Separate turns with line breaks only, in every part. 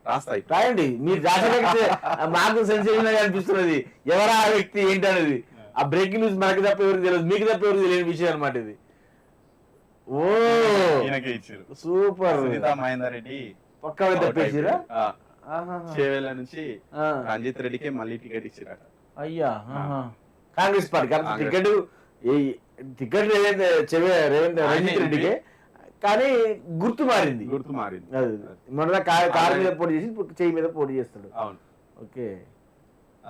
రాస్తాయి.
రాయండి. మీరు రాసేటైతే మాకు సెన్సేషన్ అనిపిస్తున్నది. ఎవరా ఆ వ్యక్తి ఏంటనేది. ఆ బ్రేకింగ్ న్యూస్ మనకి తప్ప ఎవరికి తెలియదు, మీకు తప్ప ఎవరికి తెలియని విషయం అనమాట ఇది. ఓ
ఈయనకే ఇచ్చారు.
సూపర్.
సునీతా మహేందర్ రెడ్డి
పక్కా తప్పేసిరా.
చేవేళ్ళ నుంచి రంజిత్ రెడ్డికి మళ్ళీ టికెట్ ఇచ్చిరట.
అయ్యా కాంగ్రెస్ పార్టీ టికెట్ రంజిత్ రెడ్డికి, కానీ గుర్తు మారింది. మొన్న కారు మీద పోటీ చేసి చెయ్యి మీద పోటీ చేస్తాడు.
అవును.
ఓకే,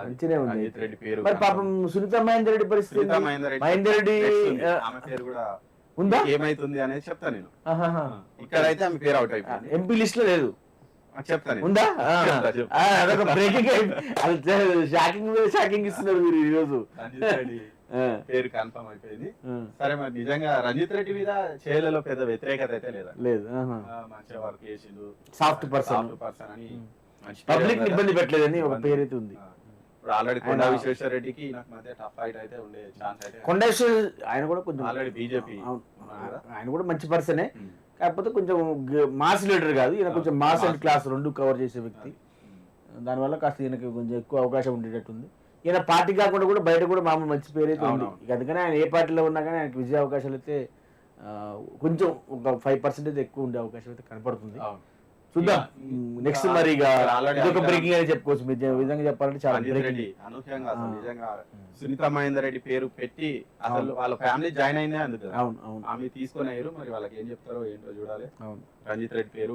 మంచినే ఉంది.
రంజిత్ రెడ్డి పేరు.
మరి పాపం సునీతా మహేందర్ రెడ్డి పరిస్థితి, మహేందర్ రెడ్డి
ఆమె పేరు కూడా
ఉందా, ఏమైతుంది
అనేది చెప్తా నేను. ఇక్కడైతే ఆమె పేరు అవుట్ అయిపోయింది,
ఎంపీ లిస్ట్ లో లేదు.
చెప్తాను
ఉందా? అదొక బ్రేకింగ్. షాకింగ్ ఇస్తున్నారు మీరు ఈ రోజు.
పేరు కన్ఫర్మ్ అయిపోయింది. సరే, మరి నిజంగా రంజిత్ రెడ్డి మీద చేలలో పెద్ద వ్యతిరేకత అయితే లేదు. మంచిగా వర్క్ చేసిండు, సాఫ్ట్ పర్సన్ అని,
పబ్లిక్ ఇబ్బంది పెట్టలేదని ఒక పేరు అయితే ఉంది.
ఇప్పుడు ఆల్రెడీ కొండా విశ్వేశ్వర రెడ్డికి నాకు మధ్య టఫ్ ఫైట్ అయితే ఉండే ఛాన్స్ అయితే.
కొండా ఆయన కూడా కొంచెం
ఆల్రెడీ బీజేపీ,
ఆయన కూడా మంచి పర్సనే, కాకపోతే కొంచెం మాస్ లీడర్ కాదు ఈయన, కొంచెం మాస్ అండ్ క్లాస్ రెండు కవర్ చేసే వ్యక్తి. దానివల్ల కాస్త ఈయనకి కొంచెం ఎక్కువ అవకాశం ఉండేటట్టుంది. ఈయన పార్టీ కాకుండా కూడా బయట కూడా మామూలు మంచి పేరు అయితే ఉంది. అందుకని ఆయన ఏ పార్టీలో ఉన్నా కానీ ఆయనకి విజయ అవకాశాలు అయితే కొంచెం ఒక 5% అయితే ఎక్కువ ఉండే అవకాశం అయితే కనపడుతుంది. చూద్దాం నెక్స్ట్. మరి ఇదొక బ్రేకింగ్ అని చెప్పుకోవచ్చు. మీరు విధంగా చెప్పాలంటే చాలా
అనూహ్యంగా నిజంగా సునీతా మహేందర్ రెడ్డి పేరు పెట్టి అసలు వాళ్ళ ఫ్యామిలీ జాయిన్ అయిందే అందుకు.
అవును,
ఆమె తీసుకొని అయ్యారు. మరి వాళ్ళకి ఏం చెప్తారో ఏంటో చూడాలి. రంజిత్ రెడ్డి పేరు